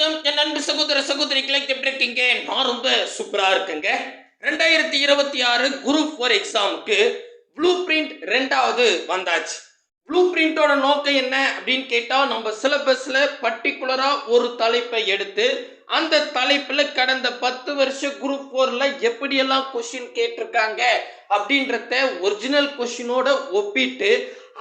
வணக்கம் என் அன்பு சகோதர சகோதரிகளை எப்படி இருக்கீங்க? நான் ரொம்ப சூப்பரா இருக்கேங்க. 2026 குரூப் 4 எக்ஸாமுக்கு ப்ளூ பிரிண்ட் 2வது வந்தாச்சு. ப்ளூ பிரிண்டோட நோக்கம் என்ன அப்படின்னு கேட்டா, நம்ம சிலபஸ்ல பர்டிகுலரா ஒரு தலைப்பை எடுத்து அந்த தலைப்புல கடந்த 10 வருஷம் குரூப் 4ல எப்படியெல்லாம் கொஸ்டின் கேட்டிருக்காங்க அப்படின்றத ஒரிஜினல் கொஸ்டினோட ஒப்பிட்டு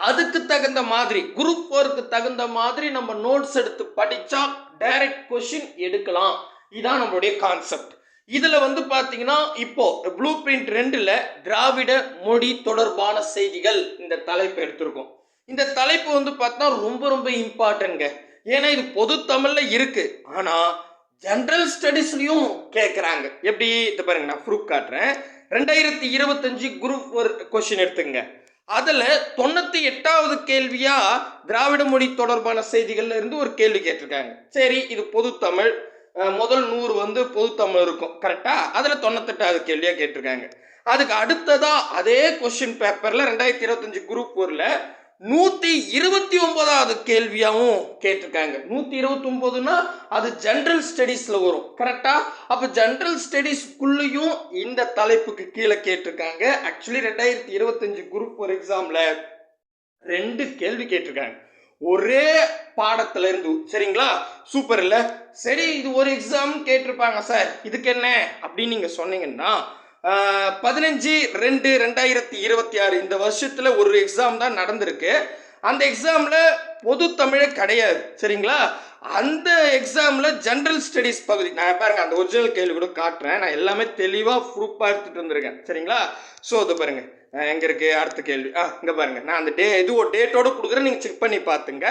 அதுக்கு தகுந்த மாதிரி குரூப் 4க்கு தகுந்த மாதிரி நம்ம நோட்ஸ் எடுத்து படிச்சா டைரக்ட் கொஸ்டின் எடுக்கலாம். இதான் நம்மளுடைய கான்செப்ட். இதுல வந்து பாத்தீங்கன்னா இப்போ ப்ளூ பிரிண்ட் 2ல திராவிட மொழி தொடர்பான செய்திகள் இந்த தலைப்பு எடுத்திருக்கோம். இந்த தலைப்பு வந்து பார்த்தா ரொம்ப ரொம்ப இம்பார்ட்டன்ட்ங்க. ஏன்னா இது பொது தமிழ்ல இருக்கு, ஆனா ஜெனரல் ஸ்டடீஸ்லயும் கேட்கறாங்க. எப்படி இது பாருங்க, நான் ப்ரூஃப் காட்டுறேன். 2025 குரூப் 4 கொஸ்டின் எடுத்துங்க. அதுல 98வது கேள்வியா திராவிட மொழி தொடர்பான செய்திகள்ல இருந்து ஒரு கேள்வி கேட்டிருக்காங்க. சரி, இது பொது தமிழ், முதல் 100 வந்து பொது தமிழ் இருக்கும் கரெக்டா. அதுல 98வது கேள்வியா கேட்டிருக்காங்க. அதுக்கு அடுத்ததா அதே கொஸ்டின் பேப்பர்ல 2025 குரூப் 4ல 129வது கேள்வியாவும் கேட்டிருக்காங்க. 129னா அது ஜெனரல் ஸ்டடீஸ்ல வரும் கரெக்டா. அப்ப ஜெனரல் ஸ்டடீஸ்க்குள்ளேயும் இந்த தலைப்புக்கு கீழே கேட்டிருக்காங்க. ஆக்சுவலி 2025 குரூப் 4 எக்ஸாம்ல 2 கேள்வி கேட்டிருக்காங்க ஒரே பாடத்துல இருந்து. சரிங்களா, சூப்பர் இல்ல? சரி, இது ஒரு எக்ஸாம் கேட்டிருப்பாங்க சார், இதுக்கு என்ன அப்படின்னு நீங்க சொன்னீங்கன்னா, 15/2/2026 இந்த வருஷத்துல ஒரு எக்ஸாம் தான் நடந்திருக்கு. அந்த எக்ஸாம்ல பொது தமிழே கிடையாது. சரிங்களா, அந்த எக்ஸாம்ல ஜெனரல் ஸ்டடீஸ் பகுதி நான் பாருங்க அந்த ஒரிஜினல் கேள்வி கூட காட்டுறேன். நான் எல்லாமே தெளிவா ப்ரூஃபா எடுத்துட்டு வந்திருக்கேன். சரிங்களா, ஸோ இது பாருங்க எங்க இருக்கு அடுத்த கேள்வி. இங்க பாருங்க, நான் அந்த டேட்டோட கொடுக்குறேன், நீங்க செக் பண்ணி பாத்துங்க.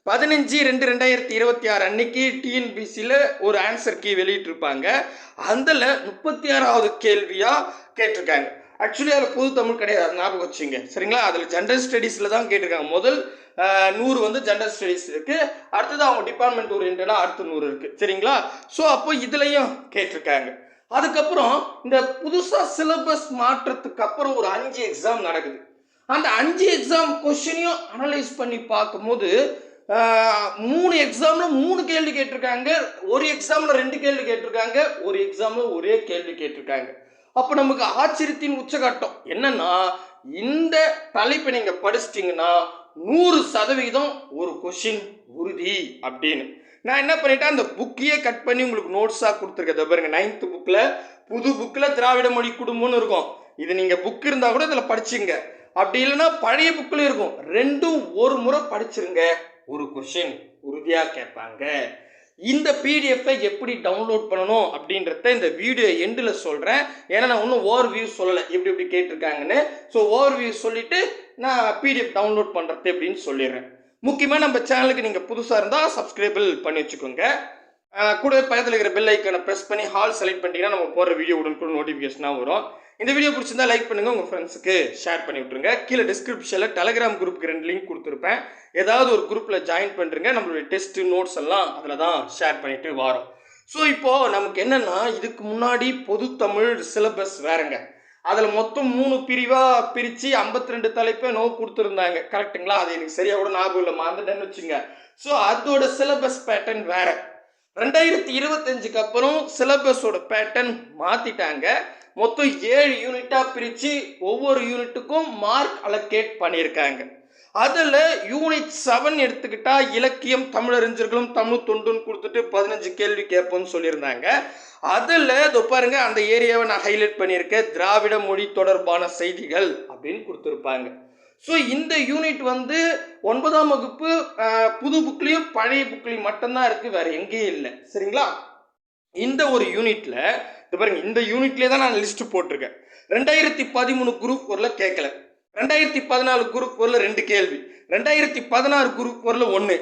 15/2/2026 அன்னைக்கு டிஎன்பிசியில் ஒரு ஆன்சர் கீ வெளியிட்டிருப்பாங்க. அதில் 36வது கேள்வியா கேட்டிருக்காங்க. ஆக்சுவலி அதில் பொது தமிழ் கிடையாது, ஞாபகம் வச்சுங்க. சரிங்களா, அதில் ஜெனரல் ஸ்டடீஸில் தான் கேட்டிருக்காங்க. முதல் 100 வந்து ஜெனரல் ஸ்டடீஸ் இருக்கு, அடுத்தது அவங்க டிபார்ட்மெண்ட் ஓரியன்டா அடுத்த 100 இருக்கு. சரிங்களா, ஸோ அப்போ இதுலையும் கேட்டிருக்காங்க. அதுக்கப்புறம் இந்த புதுசாக சிலபஸ் மாற்றத்துக்கு அப்புறம் ஒரு 5 எக்ஸாம் நடக்குது. அந்த 5 எக்ஸாம் கொஸ்டினையும் அனலைஸ் பண்ணி பார்க்கும்போது 3 எக்ஸாம்ல 3 கேள்வி கேட்டிருக்காங்க, ஒரு எக்ஸாம்ல 2 கேள்வி கேட்டிருக்காங்க, ஒரு எக்ஸாம்ல ஒரே கேள்வி கேட்டிருக்காங்க. அப்ப நமக்கு ஆச்சரியத்தின் உச்சகட்டம் என்னன்னா, இந்த தலைப்பை நீங்க படிச்சிட்டீங்கன்னா 100% ஒரு கொஸ்டின் உறுதி அப்படின்னு. நான் என்ன பண்ணிட்டேன், அந்த புக்கையே கட் பண்ணி உங்களுக்கு நோட்ஸா கொடுத்துருக்கேன் பாருங்க. 9th புக்ல, புது புக்ல திராவிட மொழி குடும்பம்னு இருக்கும். இது நீங்க புக் இருந்தா கூட இதுல படிச்சுங்க, அப்படி இல்லைன்னா பழைய புக்ல இருக்கும். ரெண்டும் ஒரு முறை படிச்சிருங்க, ஒரு கொஸ்டின் உறுதியா கேட்பாங்க. இந்த பிடிஎஃப் எப்படி டவுன்லோட் பண்ணணும் அப்படின்றத இந்த வீடியோ எண்டில் சொல்றேன். ஏன்னா நான் இன்னும் ஓவர் வியூ சொல்லலை எப்படி எப்படி கேட்டிருக்காங்கன்னு. ஸோ ஓவர் வியூ சொல்லிட்டு நான் பிடிஎஃப் டவுன்லோட் பண்றது எப்படின்னு சொல்லிடுறேன். முக்கியமாக நம்ம சேனலுக்கு நீங்கள் புதுசாக இருந்தால் சப்ஸ்கிரைபிள் பண்ணி வச்சுக்கோங்க. கூட பக்கத்தில் இருக்கிற பெல் ஐக்கனை ப்ரெஸ் பண்ணி ஹால் செலக்ட் பண்ணிட்டீங்கன்னா நம்ம போகிற வீடியோ உடனுக்குடன் நோட்டிஃபிகேஷனாக வரும். இந்த வீடியோ பிடிச்சிருந்தா லைக் பண்ணுங்கள், உங்கள் ஃப்ரெண்ட்ஸுக்கு ஷேர் பண்ணி விட்ருங்க. கீழே டிஸ்கிரிப்ஷனில் டெலிகிராம் குரூப்புக்கு 2 லிங்க் கொடுத்துருப்பேன். ஏதாவது ஒரு குரூப்பில் ஜாயின் பண்ணுறங்க. நம்மளுடைய டெஸ்ட்டு நோட்ஸ் எல்லாம் அதில் தான் ஷேர் பண்ணிட்டு வரோம். ஸோ இப்போது நமக்கு என்னென்னா, இதுக்கு முன்னாடி பொது தமிழ் சிலபஸ் வேறுங்க. அதில் மொத்தம் 3 பிரிவாக பிரித்து 52 தலைப்பை கொடுத்துருந்தாங்க கரெக்டுங்களா. அது எனக்கு சரியாக கூட ஞாபகம் இல்லை, மறந்துட்டேன்னு வச்சுங்க. ஸோ அதோட சிலபஸ் பேட்டர்ன் வேறு. 2025க்கு அப்புறம் சிலபஸோட பேட்டர்ன் மாற்றிட்டாங்க. மொத்தம் 7 யூனிட்டாக பிரித்து ஒவ்வொரு யூனிட்டுக்கும் மார்க் அலோகேட் பண்ணியிருக்காங்க. அதில் யூனிட் 7 எடுத்துக்கிட்டா இலக்கியம், தமிழறிஞர்களும் தமிழ் தொண்டுன்னு கொடுத்துட்டு 15 கேள்வி கேட்போம்னு சொல்லியிருந்தாங்க. அதில் பாருங்க அந்த ஏரியாவை நான் ஹைலைட் பண்ணியிருக்கேன், திராவிட மொழி தொடர்பான செய்திகள் அப்படின்னு கொடுத்துருப்பாங்க. ஸோ இந்த யூனிட் வந்து 9ஆம் வகுப்பு புது புக்லேயும் பழைய புக்லேயும் மட்டும்தான் இருக்குது, வேற எங்கேயும் இல்லை. சரிங்களா, இந்த ஒரு யூனிட்ல பாருங்க, இந்த யூனிட்லேயே தான் நான் லிஸ்ட் போட்டிருக்கேன். 2013 குரூப் 4ல கேட்கல, 2014 குரூப் 4ல 2 கேள்வி, 2016 குரூப் 4ல 1,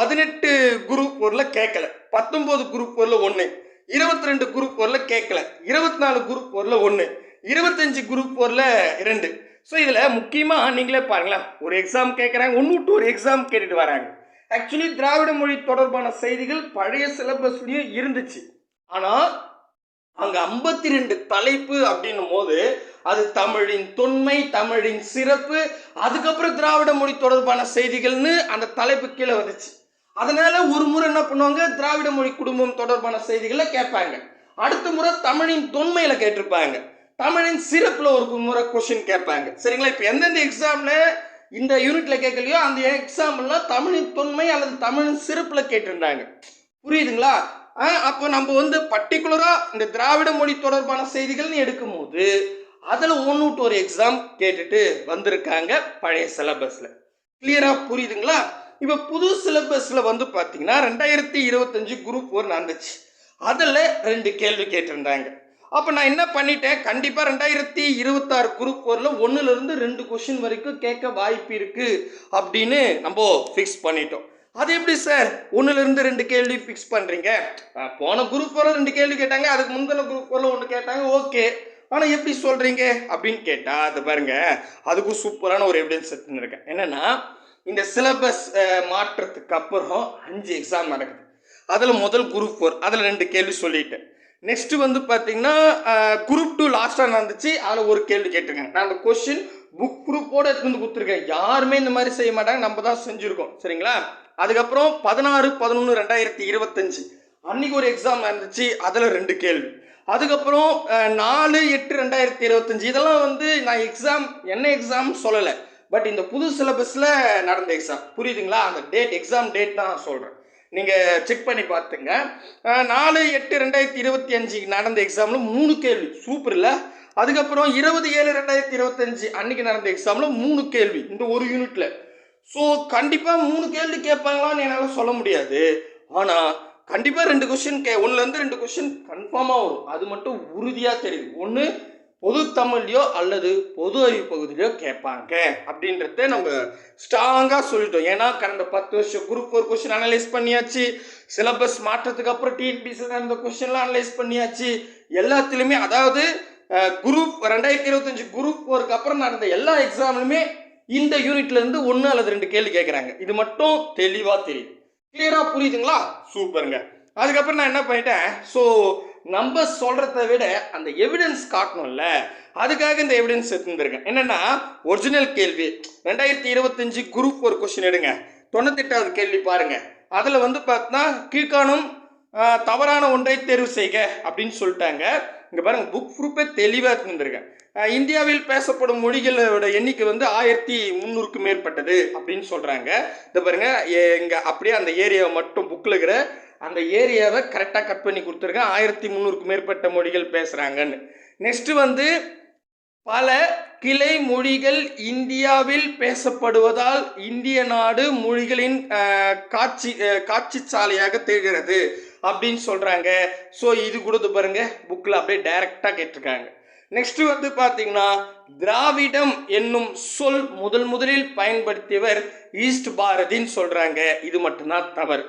18 குரூப் 4ல கேட்கல, 19 குரூப் 4ல 1, 22 குரூப் 4ல கேட்கல, 24 குரூப் 4ல 1, 25 குரூப் 4ல 2. ஸோ இதில் முக்கியமாக நீங்களே பாருங்களேன், ஒரு எக்ஸாம் கேட்குறாங்க, ஒன்று விட்டு ஒரு எக்ஸாம் கேட்டுட்டு வராங்க. ஆக்சுவலி திராவிட மொழி தொடர்பான செய்திகள் பழைய சிலபஸ்லையும் இருந்துச்சு, ஆனால் அங்கே 52 தலைப்பு அப்படின்னும் போது அது தமிழின் தொன்மை, தமிழின் சிறப்பு, அதுக்கப்புறம் திராவிட மொழி தொடர்பான செய்திகள்னு அந்த தலைப்பு கீழே வந்துச்சு. அதனால ஒரு முறை என்ன பண்ணுவாங்க, திராவிட மொழி குடும்பம் தொடர்பான செய்திகளை கேட்பாங்க. அடுத்த முறை தமிழின் தொன்மையில கேட்டிருப்பாங்க. தமிழின் சிறப்புல ஒரு முறை கொஸ்டின் கேட்பாங்க. சரிங்களா? இப்போ எந்தெந்த எக்ஸாம்ல இந்த யூனிட்ல கேட்கலையோ அந்த எக்ஸாம்லாம் தமிழின் தொன்மை அல்லது தமிழின் சிறப்புல கேட்டிருந்தாங்க. புரியுதுங்களா? அப்போ நம்ம வந்து பர்டிகுலரா இந்த திராவிட மொழி தொடர்பான செய்திகள்னு எடுக்கும்போது அதுல ஒன்று விட்டு ஒரு எக்ஸாம் கேட்டுட்டு வந்திருக்காங்க பழைய சிலபஸ்ல. கிளியரா புரியுதுங்களா? இப்ப புது சிலபஸ்ல வந்து பாத்தீங்கன்னா 2025 குரூப் 4 நடந்துச்சு. அதுல 2 கேள்வி கேட்டிருந்தாங்க. அப்ப நான் என்ன பண்ணிட்டேன், கண்டிப்பா 2026 குரூப் 4ல 1ல இருந்து 2 கொஸ்டின் வரைக்கும் கேட்க வாய்ப்பு இருக்கு அப்படின்னு நம்ம ஃபிக்ஸ் பண்ணிட்டோம். அது எப்படி சார் 1ல இருந்து 2 கேள்வி ஃபிக்ஸ் பண்றீங்க? போன குரூப் 4ல 2 கேள்வி கேட்டாங்க, அதுக்கு முந்தின குரூப் 4ல 1 கேட்டாங்க, ஓகே. ஆனா எப்படி சொல்றீங்க அப்படின்னு கேட்டா, அது பாருங்க, அதுக்கும் சூப்பரான ஒரு எவிடன்ஸ் எடுத்துருக்கேன். என்னன்னா, இந்த சிலபஸ் மாற்றத்துக்கு அப்புறம் 5 எக்ஸாம் நடக்குது. அதில் முதல் குரூப் 4, அதில் 2 கேள்வி சொல்லிட்டேன். நெக்ஸ்ட் வந்து பார்த்தீங்கன்னா குரூப் 2 லாஸ்ட்டாக நடந்துச்சு, அதில் ஒரு கேள்வி கேட்டிருக்கேன். நான் அந்த கொஸ்டின் புக் குரூப்போடு எடுத்து வந்து கொடுத்துருக்கேன். யாருமே இந்த மாதிரி செய்ய மாட்டாங்க, நம்ம தான் செஞ்சுருக்கோம். சரிங்களா? அதுக்கப்புறம் 16/11/2025 அன்னைக்கு ஒரு எக்ஸாம் நடந்துச்சு, அதில் 2 கேள்வி. அதுக்கப்புறம் 4/8/2025 இதெல்லாம் வந்து நான் எக்ஸாம் என்ன எக்ஸாம் சொல்லலை, பட் இந்த புது சிலபஸில் நடந்த எக்ஸாம். புரியுதுங்களா? அந்த டேட், எக்ஸாம் டேட் தான் நான் சொல்கிறேன், நீங்கள் செக் பண்ணி பார்த்துங்க. 4/8/2025 நடந்த எக்ஸாமில் 3 கேள்வி. சூப்பர் இல்லை? அதுக்கப்புறம் 20/7/2025 அன்னைக்கு நடந்த எக்ஸாமில் 3 கேள்வி இந்த ஒரு யூனிட்ல. ஸோ கண்டிப்பாக 3 கேள்வி கேட்பாங்களான்னு என்னால் சொல்ல முடியாது. ஆனால் கண்டிப்பாக 2 கொஸ்டின் 1லேருந்து 2 கொஸ்டின் கன்ஃபார்மாக வரும். அது மட்டும் உறுதியாக தெரியுது. ஒன்று பொது தமிழ்லையோ அல்லது பொது அறிவு பகுதியிலையோ கேட்பாங்க அப்படின்றத நம்ம ஸ்ட்ராங்காக சொல்லிட்டோம். ஏன்னா கடந்த 10 வருஷம் குரூப் 4 கொஸ்டின் அனலைஸ் பண்ணியாச்சு, சிலபஸ் மாற்றத்துக்கு அப்புறம் டிஎன்பிசி நடந்த கொஸ்டின்லாம் அனலைஸ் பண்ணியாச்சு. எல்லாத்துலேயுமே அதாவது குரூப் 2025 குரூப் 4க்கு அப்புறம் நடந்த எல்லா எக்ஸாம்லுமே இந்த யூனிட்ல இருந்து 1 அல்லது 2 கேள்வி கேட்குறாங்க. இது மட்டும் தெளிவாக தெரியும். கிளியராக புரியுதுங்களா? சூப்பருங்க. அதுக்கப்புறம் நான் என்ன பண்ணிட்டேன், ஸோ நம்ம சொல்கிறத விட அந்த எவிடன்ஸ் காட்டணும்ல, அதுக்காக இந்த எவிடன்ஸ் எடுத்துருக்கேன். என்னென்னா, ஒரிஜினல் கேள்வி 2025 குரூப் 4 கொஸ்டின் எடுங்க, 98வது கேள்வி பாருங்க. அதில் வந்து பார்த்தா கீழ்காணும் தவறான ஒன்றை தேர்வு செய்க அப்படின்னு சொல்லிட்டாங்க. இங்கே பாருங்க, புக் ப்ரூஃபே தெளிவாக எடுத்துருக்கேன். இந்தியாவில் பேசப்படும் மொழிகளோட எண்ணிக்கை வந்து 1300க்கு மேற்பட்டது அப்படின்னு சொல்கிறாங்க. இதை பாருங்க, இங்கே அப்படியே அந்த ஏரியாவை மட்டும் புக்கில் இருக்கிற அந்த ஏரியாவை கரெக்டாக கட் பண்ணி கொடுத்துருக்கேன். 1300க்கு மேற்பட்ட மொழிகள் பேசுகிறாங்கன்னு. நெக்ஸ்ட் வந்து பல கிளை மொழிகள் இந்தியாவில் பேசப்படுவதால் இந்திய நாடு மொழிகளின் காட்சி சாலையாக திகழ்கிறது அப்படின்னு சொல்கிறாங்க. ஸோ இது கொடுத்து பாருங்க, புக்கில் அப்படியே டைரக்டாக கேட்டிருக்காங்க. நெக்ஸ்ட் வந்து பார்த்தீங்கன்னா, திராவிடம் என்னும் சொல் முதலில் பயன்படுத்தியவர் ஈஸ்ட் பாரதின்னு சொல்கிறாங்க. இது மட்டும்தான் தவறு.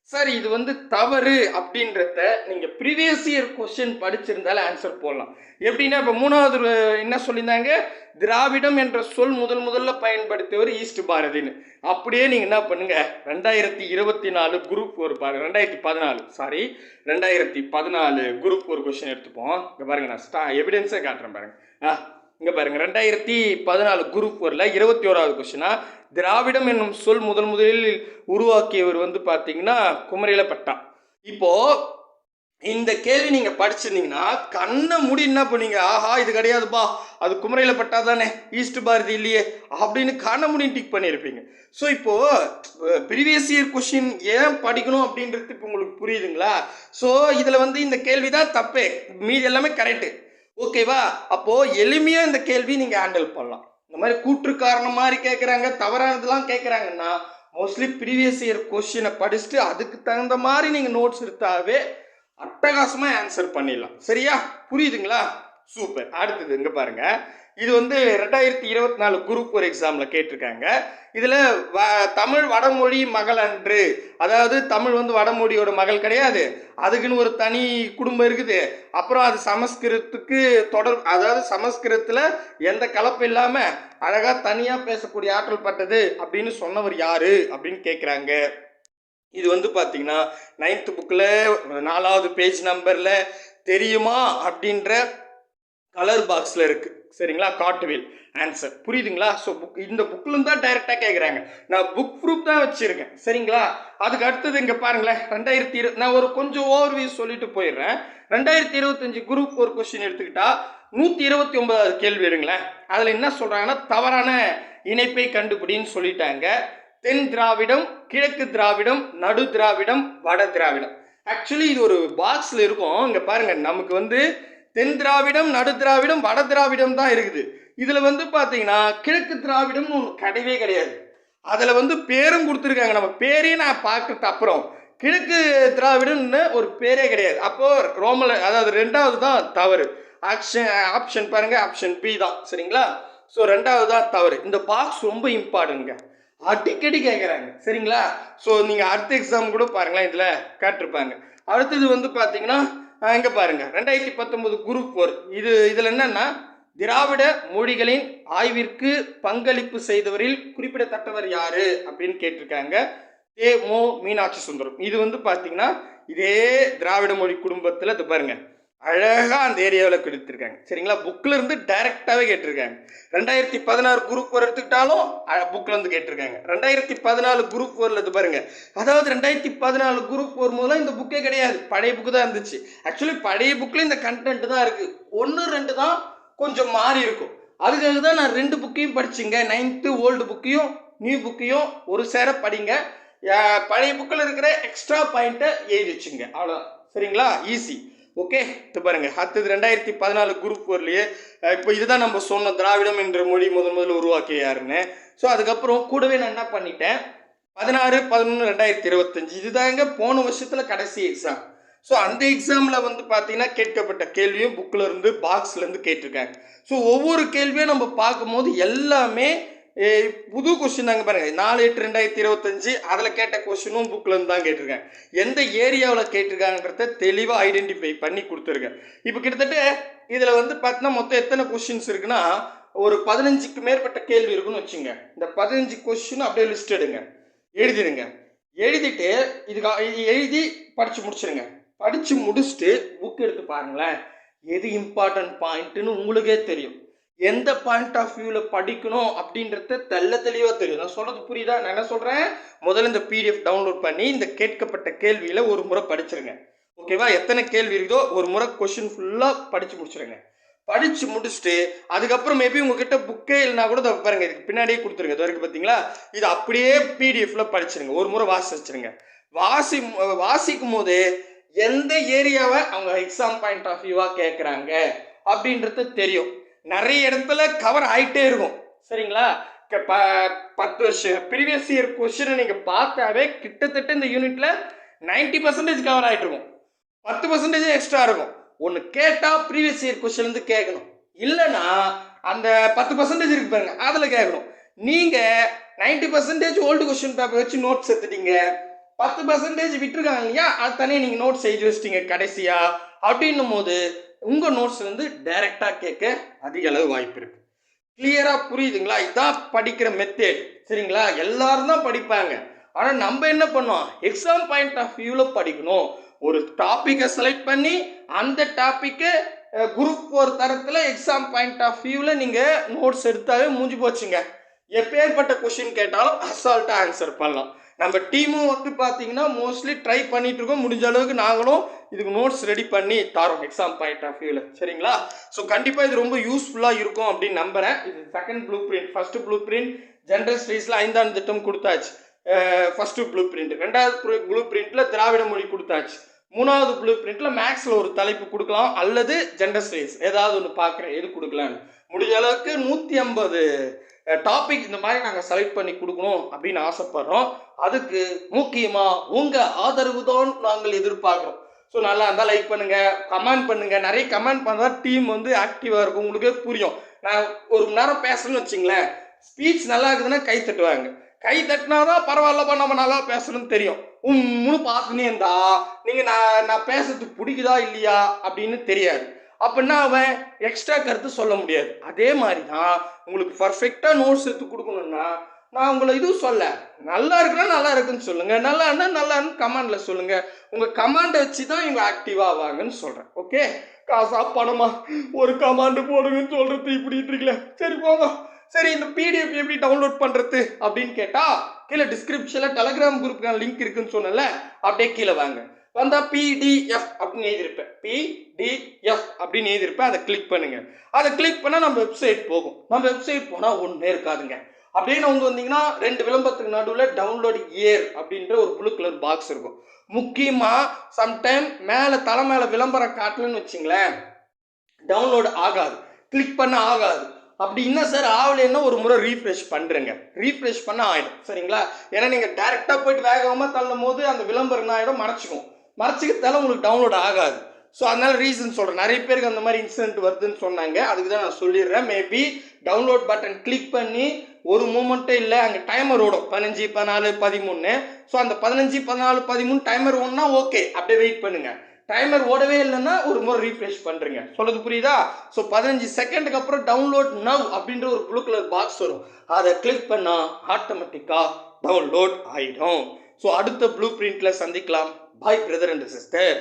சார் இது வந்து தவறு அப்படின்றத நீங்கள் ப்ரீவியஸ் இயர் கொஸ்டின் படிச்சிருந்தாலும் ஆன்சர் போடலாம். எப்படின்னா, இப்போ 3வது என்ன சொல்லியிருந்தாங்க, திராவிடம் என்ற சொல் முதல்ல பயன்படுத்தியவர் ஈஸ்ட் பாரதின்னு. அப்படியே நீங்கள் என்ன பண்ணுங்க, 2024 குரூப் 4 பாருங்க, 2014 குரூப் 4 கொஸ்டின் எடுத்துப்போம். இங்கே பாருங்க, நான் எவிடன்ஸே காட்டுறேன் பாருங்க. இங்கே பாருங்க, 2014 குரூப் 4ல் 21வது கொஸ்டினா, திராவிடம் என்னும் சொல் முதலில் உருவாக்கியவர் வந்து பார்த்தீங்கன்னா குமரிலப்பட்டா. இப்போ இந்த கேள்வி நீங்க படிச்சிருந்தீங்கன்னா கண்ணை மூடி என்ன பண்ணீங்க, ஆஹா இது கிடையாதுப்பா, அது குமரிலப்பட்டா தானே, ஈஸ்ட் பாரதி இல்லையே அப்படின்னு கண்ணை மூடி டிக் பண்ணியிருப்பீங்க. ஸோ இப்போ ப்ரீவியஸ் இயர் கொஸ்டின் ஏன் படிக்கணும் அப்படின்றது இப்போ உங்களுக்கு புரியுதுங்களா? ஸோ இதில் வந்து இந்த கேள்வி தான் தப்பே, மீதி எல்லாமே கரெக்டு. ஓகேவா? அப்போது எளிமையாக இந்த கேள்வி நீங்கள் ஹேண்டில் பண்ணலாம். இந்த மாதிரி கூற்று காரணம் மாதிரி கேட்குறாங்க, தவறானதுலாம் கேட்குறாங்கன்னா மோஸ்ட்லி ப்ரீவியஸ் இயர் கொஸ்டினை படிச்சுட்டு அதுக்கு தகுந்த மாதிரி நீங்கள் நோட்ஸ் எடுத்தாவே அட்டகாசமாக ஆன்சர் பண்ணிடலாம். சரியா? புரியுதுங்களா? சூப்பர். அடுத்தது இங்கே பாருங்க, இது வந்து 2024 குரூப் 4 எக்ஸாமில் கேட்டிருக்காங்க. இதில் தமிழ் வடமொழி மகள் அன்று, அதாவது தமிழ் வந்து வடமொழியோட மகள் கிடையாது, அதுக்குன்னு ஒரு தனி குடும்பம் இருக்குது. அப்புறம் அது சமஸ்கிருதத்துக்கு அதாவது சமஸ்கிருதத்தில் எந்த கலப்பு இல்லாமல் அழகாக தனியாக பேசக்கூடிய ஆற்றல் பட்டது அப்படின்னு சொன்னவர் யாரு அப்படின்னு கேட்குறாங்க. இது வந்து பார்த்தீங்கன்னா 9th புக்கில் 4வது பேஜ் நம்பரில் தெரியுமா அப்படின்ற கலர் பாக்ஸில் இருக்குது. சரிங்களா, காட்டுவேல் ஆன்சர். புரியுதுங்களா? ஸோ இந்த புக்கிலும் தான் டைரெக்டாக கேட்குறாங்க. நான் புக் ப்ரூஃப் தான் வச்சுருக்கேன். சரிங்களா? அதுக்கு அடுத்தது இங்கே பாருங்களேன், 2020 நான் ஒரு கொஞ்சம் ஓவர்வியூ சொல்லிட்டு போயிடுறேன். 2025 குரூப் ஒரு கொஸ்டின் எடுத்துக்கிட்டா 129வது கேள்வி எடுங்களேன். அதில் என்ன சொல்கிறாங்கன்னா, தவறான இணைப்பை கண்டுபிடின்னு சொல்லிட்டாங்க. தென் திராவிடம், கிழக்கு திராவிடம், நடு திராவிடம், வட திராவிடம். ஆக்சுவலி இது ஒரு பாக்ஸில் இருக்கும். இங்கே பாருங்கள், நமக்கு வந்து தென் திராவிடம், நடு திராவிடம், வட திராவிடம் தான் இருக்குது. இதில் வந்து பார்த்தீங்கன்னா கிழக்கு திராவிடம்னு ஒன்று கிடையவே கிடையாது. அதில் வந்து பேரும் கொடுத்துருக்காங்க. நம்ம பேரையும் நான் பார்க்கறது அப்புறம் கிழக்கு திராவிடம்னு ஒரு பேரே கிடையாது. அப்போது ரோமல அதாவது ரெண்டாவது தான் தவறு. ஆப்ஷன் பாருங்கள், ஆப்ஷன் பி தான். சரிங்களா? ஸோ ரெண்டாவது தான் தவறு. இந்த பாக்ஸ் ரொம்ப இம்பார்ட்டன்ட்ங்க, அடிக்கடி கேட்குறாங்க. சரிங்களா? ஸோ நீங்கள் அடுத்த எக்ஸாம் கூட பாருங்களேன், இதில் காட்டிருப்பாங்க. அடுத்தது வந்து பார்த்தீங்கன்னா இங்கே பாருங்கள், 2019 குரூப் 4. இதில் என்னென்னா, திராவிட மொழிகளின் ஆய்விற்கு பங்களிப்பு செய்தவரில் குறிப்பிடத்தக்கவர் யாரு அப்படின்னு கேட்டிருக்காங்க. மோ மீனாட்சி சுந்தரம். இது வந்து பார்த்தீங்கன்னா இதே திராவிட மொழி குடும்பத்தில் இது பாருங்கள், அழகாக அந்த ஏரியாவில் கொடுத்துருக்காங்க. சரிங்களா? புக்கில் இருந்து டைரெக்டாகவே கேட்டிருக்காங்க. 2016 குரூப் 4 எடுத்துக்கிட்டாலும் புக்கில் இருந்து கேட்டிருக்காங்க. 2014 குரூப் 4 இது பாருங்க, அதாவது 2014 குரூப் 4 முதல்ல இந்த புக்கே கிடையாது, பழைய புக்கு தான் இருந்துச்சு. ஆக்சுவலி பழைய புக்கில் இந்த கண்டென்ட் தான் இருக்குது. 1 2 தான் கொஞ்சம் மாறி இருக்கும். அதுக்காக தான் நான் 2 புக்கையும் படிச்சுங்க. 9th ஓல்டு புக்கையும் நியூ புக்கையும் ஒரு சேர படிங்க. பழைய புக்கில் இருக்கிற எக்ஸ்ட்ரா பாயிண்ட்டை எழுதி வச்சுங்க, அவ்வளோதான். சரிங்களா? ஈஸி. ஓகே, இது பாருங்க, அடுத்தது 2014 குரூப் 4லயே இப்போ இதுதான் நம்ம சொன்னோம், திராவிடம் என்ற மொழி முதல்ல உருவாக்கிய யாருன்னு. ஸோ அதுக்கப்புறம் கூடவே நான் என்ன பண்ணிட்டேன், 16/11/2025 இதுதாங்க போன வருஷத்தில் கடைசி எக்ஸாம். ஸோ அந்த எக்ஸாமில் வந்து பார்த்தீங்கன்னா கேட்கப்பட்ட கேள்வியும் புக்கில் இருந்து பாக்ஸ்லேருந்து கேட்டிருக்காங்க. ஸோ ஒவ்வொரு கேள்வியும் நம்ம பார்க்கும்போது எல்லாமே புது கொஸ்டின் தாங்க. பாருங்க, 4/8/2025 அதில் கேட்ட கொஸ்டினும் புக்கில் இருந்து தான் கேட்டிருக்கேன். எந்த ஏரியாவில் கேட்டிருக்காங்கன்றத தெளிவாக ஐடென்டிஃபை பண்ணி கொடுத்துருக்கேன். இப்போ கிட்டத்தட்ட இதில் வந்து பார்த்தீங்கன்னா மொத்தம் எத்தனை கொஸ்டின்ஸ் இருக்குன்னா, ஒரு 15க்கு மேற்பட்ட கேள்வி இருக்குன்னு வச்சுங்க. இந்த 15 கொஸ்டின் அப்படியே லிஸ்ட் எடுங்க, எழுதிடுங்க. எழுதிட்டு இது எழுதி படித்து முடிச்சிருங்க. படித்து முடிச்சுட்டு புக் எடுத்து பாருங்களேன், எது இம்பார்ட்டன்ட் பாயிண்ட்டுன்னு உங்களுக்கே தெரியும். எந்த பாயிண்ட் ஆஃப் வியூவில் படிக்கணும் அப்படின்றத தெளிவாக தெரியும். நான் சொல்கிறது புரியுதா? நான் என்ன சொல்கிறேன், முதல்ல இந்த PDF டவுன்லோட் பண்ணி இந்த கேட்கப்பட்ட கேள்வியில் ஒரு முறை படிச்சிருங்க. ஓகேவா? எத்தனை கேள்வி இருக்குதோ ஒரு முறை கொஸ்டின் ஃபுல்லாக படித்து முடிச்சிருங்க. படித்து முடிச்சுட்டு அதுக்கப்புறம் மேபி உங்ககிட்ட புக்கே இல்லைனா கூட பாருங்கள், இதுக்கு பின்னாடியே கொடுத்துருங்க. இது வரைக்கும் பார்த்தீங்களா? இது அப்படியே PDFல படிச்சிருங்க, ஒரு முறை வாசிச்சிருங்க. வாசிக்கும் போது எந்த ஏரியாவை அவங்க எக்ஸாம் பாயிண்ட் ஆஃப் வியூவாக கேட்குறாங்க அப்படின்றது தெரியும். நிறைய இடத்துல கவர் ஆகிட்டே இருக்கும். சரிங்களா? 10 வருஷம் ப்ரீவியஸ் இயர் கொஸ்டினை நீங்கள் பார்த்தாவே கிட்டத்தட்ட இந்த யூனிட்டில் 90% கவர் ஆகிட்டு இருக்கும். 10% எக்ஸ்ட்ரா இருக்கும். ஒன்று கேட்டால் ப்ரீவியஸ் இயர் கொஸ்டின்லேருந்து கேட்கணும், இல்லைன்னா அந்த 10% இருக்கு பாருங்க, அதில் கேட்கணும். நீங்கள் 90% ஓல்டு கொஸ்டின் பேப்பர் வச்சு நோட்ஸ் எடுத்துட்டீங்க, 10% விட்டுருக்காங்க இல்லையா, அது தனியாக நீங்கள் நோட்ஸ் எழுதி வச்சிட்டீங்க கடைசியா அப்படின்னும் போது உங்கள் நோட்ஸ்லேருந்து டைரெக்டாக கேட்க அதிக அளவு வாய்ப்பு இருக்குது. கிளியராக புரியுதுங்களா? இதுதான் படிக்கிற மெத்தேட். சரிங்களா? எல்லாரும் தான் படிப்பாங்க. ஆனால் நம்ம என்ன பண்ணோம், எக்ஸாம் பாயிண்ட் ஆஃப் வியூவில் படிக்கணும். ஒரு டாப்பிக்கை செலக்ட் பண்ணி அந்த டாப்பிக்கை குரூப் 4 தரத்தில் எக்ஸாம் பாயிண்ட் ஆஃப் வியூவில் நீங்கள் நோட்ஸ் எடுத்தாவே முடிஞ்சு போச்சுங்க. எப்பேற்பட்ட கொஸ்டின் கேட்டாலும் அசால்ட்டாக ஆன்சர் பண்ணலாம். நம்ம டீமும் வந்து பார்த்தீங்கன்னா மோஸ்ட்லி ட்ரை பண்ணிட்டு இருக்கோம். முடிஞ்ச அளவுக்கு நாங்களும் இதுக்கு நோட்ஸ் ரெடி பண்ணி தரோம் எக்ஸாம் பாயிண்ட் ஆஃப் வியூவில். சரிங்களா? ஸோ கண்டிப்பாக இது ரொம்ப யூஸ்ஃபுல்லாக இருக்கும் அப்படின்னு நம்புகிறேன். இது second blue print. First blue print general ஸ்டடீஸில் 5ஆம் திட்டம் கொடுத்தாச்சு, ஃபர்ஸ்ட் ப்ளூ பிரிண்ட். 2வது ப்ளூ பிரிண்ட்டில் திராவிட மொழி கொடுத்தாச்சு. 3வது ப்ளூ பிரிண்ட்டில் மேக்ஸில் ஒரு தலைப்பு கொடுக்கலாம், அல்லது ஜென்ரல் ஸ்டடீஸ் ஏதாவது ஒன்று பார்க்குறேன் எது கொடுக்கலான்னு. முடிஞ்ச அளவுக்கு 150 டாபிக் இந்த மாதிரி நாங்கள் செலக்ட் பண்ணி கொடுக்கணும் அப்படின்னு ஆசைப்படுறோம். அதுக்கு முக்கியமாக உங்கள் ஆதரவு தான் நாங்கள் எதிர்பார்க்குறோம். ஸோ நல்லா இருந்தால் லைக் பண்ணுங்கள், கமெண்ட் பண்ணுங்கள். நிறைய கமெண்ட் பண்ணால் டீம் வந்து ஆக்டிவாக இருக்கும், உங்களுக்கே புரியும். நான் ஒரு மணி நேரம் பேசணும்னு வச்சிங்களேன், ஸ்பீச் நல்லா இருக்குதுன்னா கை தட்டுவாங்க. கை தட்டினா தான் பரவாயில்லப்பா நம்ம நல்லா பேசணும்னு தெரியும். உம்முன்னு பார்த்துனே இருந்தா நீங்கள் நான் பேசுறதுக்கு பிடிக்குதா இல்லையா அப்படின்னு தெரியாது. அப்படின்னா அவன் எக்ஸ்ட்ரா கருத்து சொல்ல முடியாது. அதே மாதிரி தான் உங்களுக்கு பர்ஃபெக்டாக நோட்ஸ் எடுத்து கொடுக்கணுன்னா நான் உங்களை இதுவும் சொல்ல, நல்லா இருக்குன்னா நல்லா இருக்குன்னு சொல்லுங்கள், நல்லா இருந்தால் நல்லா கமெண்டில் சொல்லுங்கள். உங்கள் கமாண்டை வச்சு தான் இவங்க ஆக்டிவாக ஆவாங்கன்னு சொல்கிறேன். ஓகே, காசா பணமா ஒரு கமாண்டு போடுங்கன்னு சொல்கிறது இப்படிட்டு இருக்குல்ல. சரி போங்க. சரி, இந்த பிடிஎஃப் எப்படி டவுன்லோட் பண்ணுறது அப்படின்னு கேட்டால் கீழே டிஸ்கிரிப்ஷனில் டெலகிராம் குரூப்புக்கான லிங்க் இருக்குன்னு சொன்னல, அப்படியே கீழே வாங்க. வந்தால் பிடிஎஃப் அப்படின்னு எழுதியிருப்பேன். பிடிஎஃப் அப்படின்னு எழுதியிருப்பேன். அதை கிளிக் பண்ணுங்க. அதை கிளிக் பண்ணால் நம்ம வெப்சைட் போகும். நம்ம வெப்சைட் போனால் ஒன்றே இருக்காதுங்க. அப்படியே அவங்க வந்தீங்கன்னா 2 விளம்பரத்துக்கு நடுவில் டவுன்லோட் இயர் அப்படின்ற ஒரு ப்ளூ கலர் பாக்ஸ் இருக்கும். முக்கியமாக சம்டைம் தலை மேலே விளம்பரம் காட்டலன்னு வச்சிங்களேன், டவுன்லோட் ஆகாது, கிளிக் பண்ண ஆகாது. அப்படி என்ன சார் ஆகலைன்னா ஒரு முறை ரீஃப்ரெஷ் பண்ணுறேங்க. ரீஃப்ரெஷ் பண்ண ஆகிடும். சரிங்களா? ஏன்னா நீங்கள் டேரெக்டாக போயிட்டு வேகமாக தள்ளும் போது அந்த விளம்பரம் என்ன ஆகிடும், மறைச்சிக்கிறதால உங்களுக்கு டவுன்லோட் ஆகாது. ஸோ அதனால ரீசன் சொல்கிறேன். நிறைய பேருக்கு அந்த மாதிரி இன்சிடென்ட் வருதுன்னு சொன்னாங்க. அதுக்கு தான் நான் சொல்லிடுறேன். மேபி டவுன்லோட் பட்டன் கிளிக் பண்ணி ஒரு மூமெண்ட்டே இல்லை, அங்கே டைமர் ஓடும் 15, 14, 13. ஸோ அந்த 15, 14, 13 டைமர் ஓடனா ஓகே, அப்படியே வெயிட் பண்ணுங்க. டைமர் ஓடவே இல்லைன்னா ஒரு முறை ரீஃப்ரெஷ் பண்ணுறீங்க. சொல்கிறது புரியுதா? ஸோ 15 செகண்டுக்கு அப்புறம் டவுன்லோட் நவ் அப்படின்ற ஒரு ப்ளூ கலர் பாக்ஸ் வரும். அதை கிளிக் பண்ணால் ஆட்டோமேட்டிக்காக டவுன்லோட் ஆகிடும். ஸோ அடுத்த ப்ளூ பிரிண்டில் சந்திக்கலாம். பாய் பிரதர் அண்ட் சிஸ்டர்.